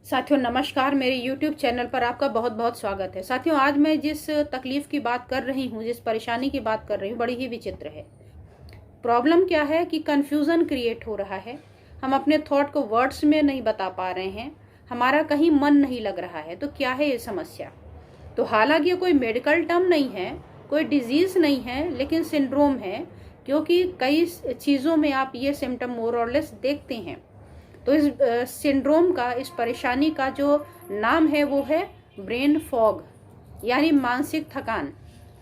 साथियों नमस्कार, मेरे YouTube चैनल पर आपका बहुत बहुत स्वागत है। साथियों आज मैं जिस तकलीफ़ की बात कर रही हूँ, जिस परेशानी की बात कर रही हूँ, बड़ी ही विचित्र है। प्रॉब्लम क्या है कि कन्फ्यूज़न क्रिएट हो रहा है। हम अपने थॉट को वर्ड्स में नहीं बता पा रहे हैं, हमारा कहीं मन नहीं लग रहा है। तो क्या है ये समस्या? तो हालांकि ये कोई मेडिकल टर्म नहीं है, कोई डिजीज़ नहीं है, लेकिन सिंड्रोम है, क्योंकि कई चीज़ों में आप ये सिम्टम मोर और लेस देखते हैं। तो इस सिंड्रोम का, इस परेशानी का जो नाम है वो है ब्रेन फॉग, यानी मानसिक थकान।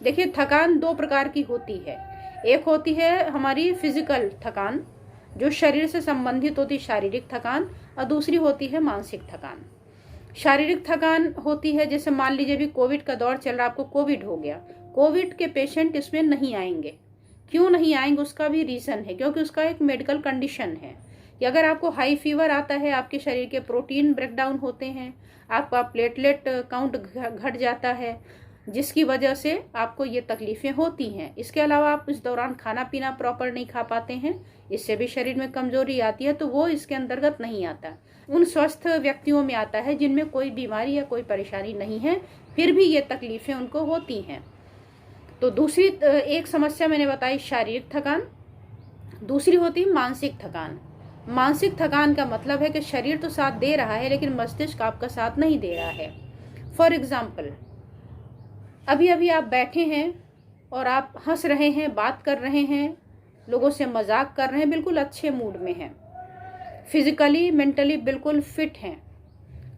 देखिए, थकान दो प्रकार की होती है। एक होती है हमारी फिजिकल थकान, जो शरीर से संबंधित होती, शारीरिक थकान, और दूसरी होती है मानसिक थकान। शारीरिक थकान होती है, जैसे मान लीजिए अभी कोविड का दौर चल रहा है, आपको कोविड हो गया। कोविड के पेशेंट इसमें नहीं आएंगे। क्यों नहीं आएंगे? उसका भी रीज़न है, क्योंकि उसका एक मेडिकल कंडीशन है कि अगर आपको हाई फीवर आता है, आपके शरीर के प्रोटीन ब्रेकडाउन होते हैं, आपका प्लेटलेट काउंट घट जाता है, जिसकी वजह से आपको ये तकलीफ़ें होती हैं। इसके अलावा आप इस दौरान खाना पीना प्रॉपर नहीं खा पाते हैं, इससे भी शरीर में कमजोरी आती है, तो वो इसके अंतर्गत नहीं आता। उन स्वस्थ व्यक्तियों में आता है जिनमें कोई बीमारी या कोई परेशानी नहीं है, फिर भी ये तकलीफ़ें उनको होती हैं। तो दूसरी एक समस्या मैंने बताई शारीरिक थकान, दूसरी होती मानसिक थकान। मानसिक थकान का मतलब है कि शरीर तो साथ दे रहा है, लेकिन मस्तिष्क आपका साथ नहीं दे रहा है। फॉर एग्जाम्पल, अभी अभी आप बैठे हैं और आप हंस रहे हैं, बात कर रहे हैं, लोगों से मजाक कर रहे हैं, बिल्कुल अच्छे मूड में हैं, फिजिकली मेंटली बिल्कुल फिट हैं।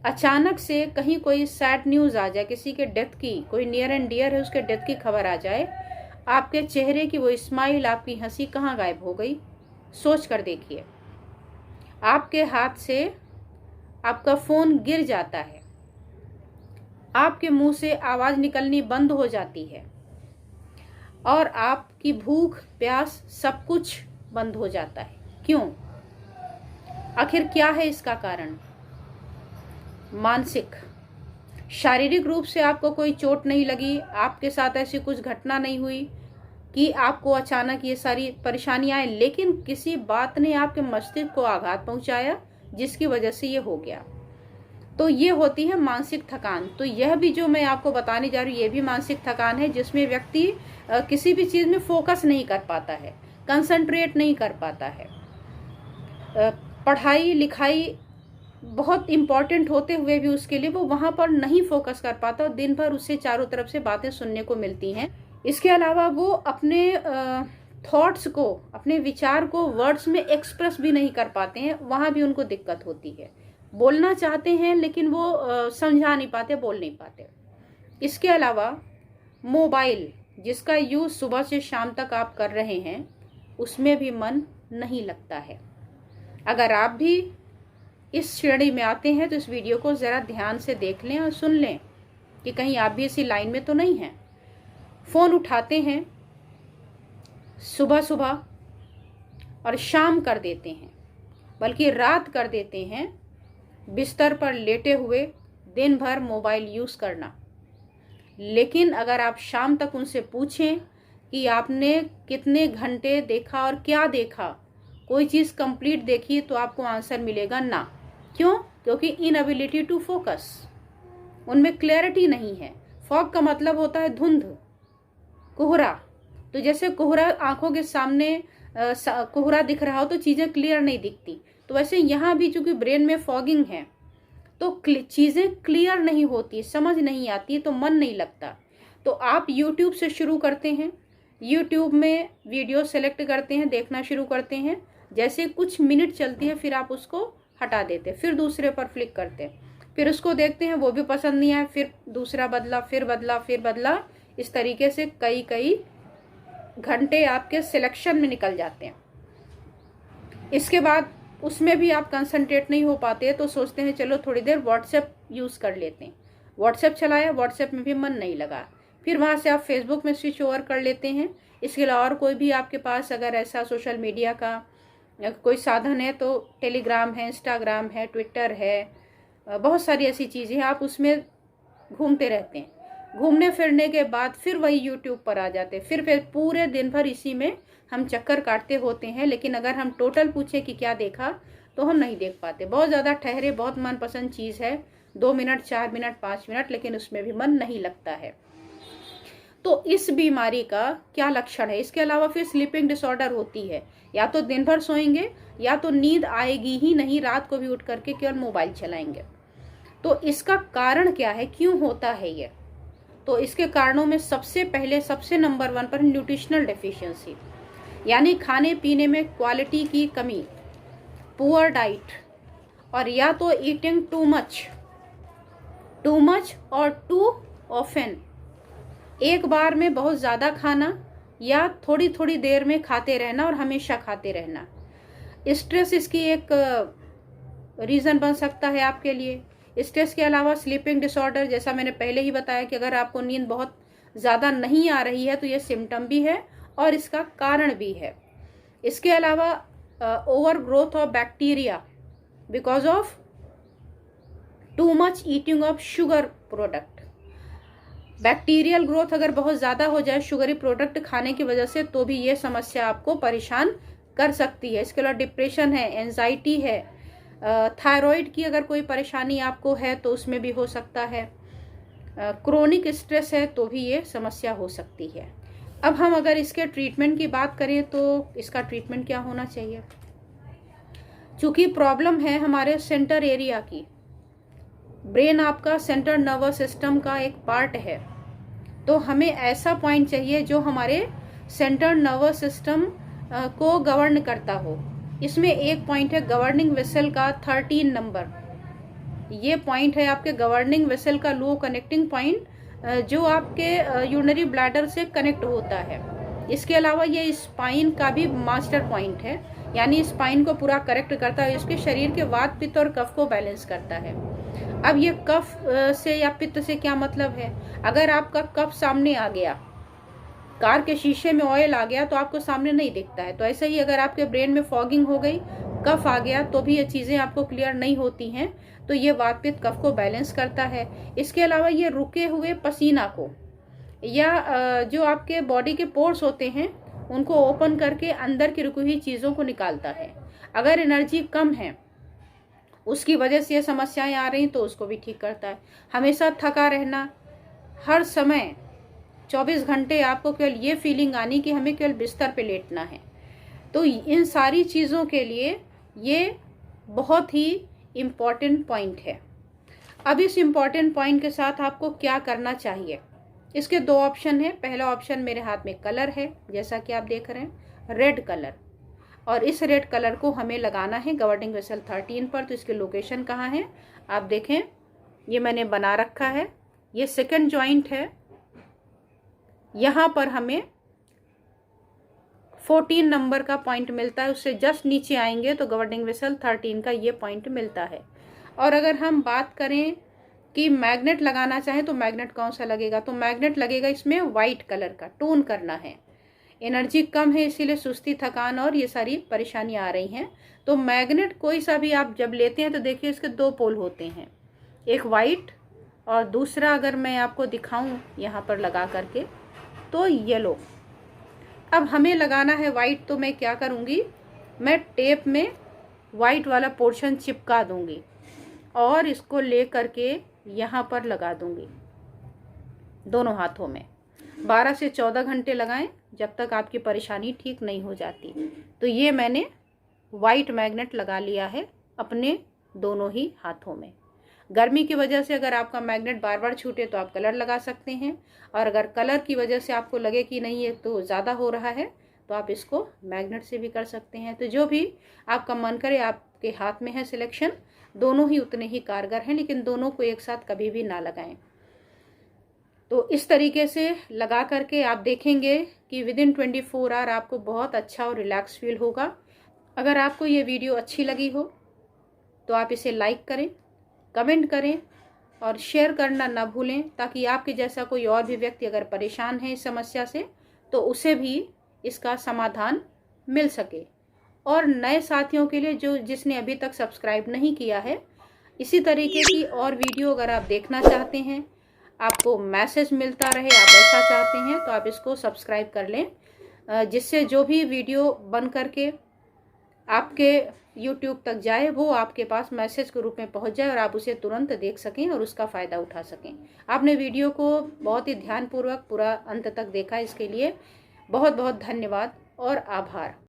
अचानक से कहीं कोई सैड न्यूज़ आ जाए, किसी के डेथ की, कोई नियर एंड डियर है उसके डेथ की खबर आ जाए, आपके चेहरे की वो स्माइल, आपकी हंसी कहाँ गायब हो गई? सोच कर देखिए। आपके हाथ से आपका फ़ोन गिर जाता है, आपके मुंह से आवाज़ निकलनी बंद हो जाती है, और आपकी भूख प्यास सब कुछ बंद हो जाता है। क्यों? आखिर क्या है इसका कारण? मानसिक। शारीरिक रूप से आपको कोई चोट नहीं लगी, आपके साथ ऐसी कुछ घटना नहीं हुई कि आपको अचानक ये सारी परेशानियां आए, लेकिन किसी बात ने आपके मस्तिष्क को आघात पहुंचाया, जिसकी वजह से ये हो गया। तो ये होती है मानसिक थकान। तो यह भी जो मैं आपको बताने जा रही हूँ, ये भी मानसिक थकान है, जिसमें व्यक्ति किसी भी चीज़ में फोकस नहीं कर पाता है, कंसंट्रेट नहीं कर पाता है। पढ़ाई लिखाई बहुत इम्पॉर्टेंट होते हुए भी उसके लिए वो वहाँ पर नहीं फोकस कर पाता, और दिन भर उससे चारों तरफ से बातें सुनने को मिलती हैं। इसके अलावा वो अपने थॉट्स को, अपने विचार को वर्ड्स में एक्सप्रेस भी नहीं कर पाते हैं, वहाँ भी उनको दिक्कत होती है। बोलना चाहते हैं लेकिन वो समझा नहीं पाते, बोल नहीं पाते। इसके अलावा मोबाइल, जिसका यूज़ सुबह से शाम तक आप कर रहे हैं, उसमें भी मन नहीं लगता है। अगर आप भी इस श्रेणी में आते हैं तो इस वीडियो को ज़रा ध्यान से देख लें और सुन लें कि कहीं आप भी इसी लाइन में तो नहीं हैं। फ़ोन उठाते हैं सुबह सुबह और शाम कर देते हैं, बल्कि रात कर देते हैं, बिस्तर पर लेटे हुए दिन भर मोबाइल यूज़ करना। लेकिन अगर आप शाम तक उनसे पूछें कि आपने कितने घंटे देखा और क्या देखा, कोई चीज़ कंप्लीट देखी, तो आपको आंसर मिलेगा ना। क्यों? क्योंकि इनएबिलिटी टू फोकस, उनमें क्लैरिटी नहीं है। फॉग का मतलब होता है धुंध, कोहरा। तो जैसे कोहरा, आंखों के सामने कोहरा दिख रहा हो तो चीज़ें क्लियर नहीं दिखती, तो वैसे यहाँ भी चूंकि ब्रेन में फॉगिंग है, तो चीज़ें क्लियर नहीं होती, समझ नहीं आती, तो मन नहीं लगता। तो आप YouTube से शुरू करते हैं, YouTube में वीडियो सेलेक्ट करते हैं, देखना शुरू करते हैं, जैसे कुछ मिनट चलती है फिर आप उसको हटा देते, फिर दूसरे पर फ्लिक करते हैं, फिर उसको देखते हैं, वो भी पसंद नहीं आया, फिर दूसरा बदला, फिर बदला, फिर बदला। इस तरीके से कई कई घंटे आपके सिलेक्शन में निकल जाते हैं। इसके बाद उसमें भी आप कंसंट्रेट नहीं हो पाते, तो सोचते हैं चलो थोड़ी देर व्हाट्सएप यूज़ कर लेते हैं। व्हाट्सएप चलाया, व्हाट्सएप में भी मन नहीं लगा, फिर वहाँ से आप फेसबुक में स्विच ओवर कर लेते हैं। इसके अलावा और कोई भी आपके पास अगर ऐसा सोशल मीडिया का कोई साधन है तो टेलीग्राम है, इंस्टाग्राम है, ट्विटर है, बहुत सारी ऐसी चीज़ें हैं, आप उसमें घूमते रहते हैं। घूमने फिरने के बाद फिर वही यूट्यूब पर आ जाते हैं, फिर पूरे दिन भर इसी में हम चक्कर काटते होते हैं। लेकिन अगर हम टोटल पूछें कि क्या देखा, तो हम नहीं देख पाते। बहुत ज़्यादा ठहरे, बहुत मनपसंद चीज़ है, 2 मिनट, 4 मिनट, 5 मिनट, लेकिन उसमें भी मन नहीं लगता है। तो इस बीमारी का क्या लक्षण है? इसके अलावा फिर स्लीपिंग डिसऑर्डर होती है, या तो दिन भर सोएंगे या तो नींद आएगी ही नहीं, रात को भी उठ करके केवल मोबाइल चलाएंगे। तो इसका कारण क्या है, क्यों होता है ये? तो इसके कारणों में सबसे पहले, सबसे नंबर 1 पर न्यूट्रिशनल डेफिशिएंसी, यानी खाने पीने में क्वालिटी की कमी, पुअर डाइट, और या तो ईटिंग टू मच और टू ऑफन, एक बार में बहुत ज़्यादा खाना या थोड़ी थोड़ी देर में खाते रहना और हमेशा खाते रहना। स्ट्रेस इसकी एक रीज़न बन सकता है आपके लिए। स्ट्रेस के अलावा स्लीपिंग डिसऑर्डर, जैसा मैंने पहले ही बताया कि अगर आपको नींद बहुत ज़्यादा नहीं आ रही है तो ये सिम्टम भी है और इसका कारण भी है। इसके अलावा over growth of bacteria because of too much eating of sugar product. Bacterial growth अगर बहुत ज़्यादा हो जाए शुगरी प्रोडक्ट खाने की वजह से, तो भी ये समस्या आपको परेशान कर सकती है। इसके अलावा डिप्रेशन है, एंजाइटी है, थायराइड की अगर कोई परेशानी आपको है तो उसमें भी हो सकता है, क्रोनिक स्ट्रेस है तो भी ये समस्या हो सकती है। अब हम अगर इसके ट्रीटमेंट की बात करें तो इसका ट्रीटमेंट क्या होना चाहिए? चूँकि प्रॉब्लम है हमारे सेंटर एरिया की, ब्रेन आपका सेंट्रल नर्वस सिस्टम का एक पार्ट है, तो हमें ऐसा पॉइंट चाहिए जो हमारे सेंट्रल नर्वस सिस्टम को गवर्न करता हो। इसमें एक पॉइंट है गवर्निंग वेसल का 13 नंबर, ये पॉइंट है आपके गवर्निंग वेसल का लो कनेक्टिंग पॉइंट, जो आपके यूरिनरी ब्लैडर से कनेक्ट होता है। इसके अलावा ये स्पाइन का भी मास्टर पॉइंट है, यानी स्पाइन को पूरा करेक्ट करता है, इसके शरीर के वात, पित्त और कफ को बैलेंस करता है। अब ये कफ से या पित्त से क्या मतलब है? अगर आपका कफ सामने आ गया, कार के शीशे में ऑयल आ गया तो आपको सामने नहीं दिखता है, तो ऐसे ही अगर आपके ब्रेन में फॉगिंग हो गई, कफ आ गया, तो भी ये चीज़ें आपको क्लियर नहीं होती हैं। तो ये वात, पित्त, कफ को बैलेंस करता है। इसके अलावा ये रुके हुए पसीना को या जो आपके बॉडी के पोर्स होते हैं उनको ओपन करके अंदर की रुकी हुई चीज़ों को निकालता है। अगर एनर्जी कम है, उसकी वजह से ये समस्याएं आ रही तो उसको भी ठीक करता है। हमेशा थका रहना, हर समय 24 घंटे आपको केवल ये फीलिंग आनी कि हमें केवल बिस्तर पे लेटना है, तो इन सारी चीज़ों के लिए ये बहुत ही इम्पॉर्टेंट पॉइंट है। अब इस इम्पॉर्टेंट पॉइंट के साथ आपको क्या करना चाहिए? इसके 2 ऑप्शन है। पहला ऑप्शन मेरे हाथ में कलर है, जैसा कि आप देख रहे हैं, रेड कलर, और इस रेड कलर को हमें लगाना है गवर्निंग वेसल 13 पर। तो इसकी लोकेशन कहाँ है आप देखें, ये मैंने बना रखा है, ये सेकंड जॉइंट है, यहाँ पर हमें 14 नंबर का पॉइंट मिलता है, उससे जस्ट नीचे आएंगे तो गवर्निंग वेसल 13 का ये पॉइंट मिलता है। और अगर हम बात करें कि मैग्नेट लगाना चाहें तो मैग्नेट कौन सा लगेगा, तो मैग्नेट लगेगा इसमें वाइट कलर का, टोन करना है। एनर्जी कम है इसीलिए सुस्ती, थकान और ये सारी परेशानियां आ रही हैं। तो मैग्नेट कोई सा भी आप जब लेते हैं तो देखिए इसके 2 पोल होते हैं, एक वाइट और दूसरा अगर मैं आपको दिखाऊं यहाँ पर लगा करके तो येलो। अब हमें लगाना है वाइट, तो मैं क्या करूँगी, मैं टेप में वाइट वाला पोर्शन चिपका दूँगी और इसको ले करके यहाँ पर लगा दूँगी दोनों हाथों में। 12 से 14 घंटे लगाएं जब तक आपकी परेशानी ठीक नहीं हो जाती। तो ये मैंने वाइट मैग्नेट लगा लिया है अपने दोनों ही हाथों में। गर्मी की वजह से अगर आपका मैग्नेट बार बार छूटे तो आप कलर लगा सकते हैं, और अगर कलर की वजह से आपको लगे कि नहीं ये तो ज़्यादा हो रहा है तो आप इसको मैग्नेट से भी कर सकते हैं। तो जो भी आपका मन करे, आपके हाथ में है सिलेक्शन, दोनों ही उतने ही कारगर हैं, लेकिन दोनों को एक साथ कभी भी ना लगाएं। तो इस तरीके से लगा करके आप देखेंगे कि विदिन 24 आवर आपको बहुत अच्छा और रिलैक्स फील होगा। अगर आपको ये वीडियो अच्छी लगी हो तो आप इसे लाइक करें, कमेंट करें और शेयर करना ना भूलें, ताकि आपके जैसा कोई और भी व्यक्ति अगर परेशान है इस समस्या से तो उसे भी इसका समाधान मिल सके। और नए साथियों के लिए जिसने अभी तक सब्सक्राइब नहीं किया है, इसी तरीके की और वीडियो अगर आप देखना चाहते हैं, आपको मैसेज मिलता रहे, आप ऐसा चाहते हैं तो आप इसको सब्सक्राइब कर लें, जिससे जो भी वीडियो बन करके आपके YouTube तक जाए, वो आपके पास मैसेज के रूप में पहुंच जाए और आप उसे तुरंत देख सकें और उसका फ़ायदा उठा सकें। आपने वीडियो को बहुत ही ध्यानपूर्वक पूरा अंत तक देखा, इसके लिए बहुत बहुत धन्यवाद और आभार।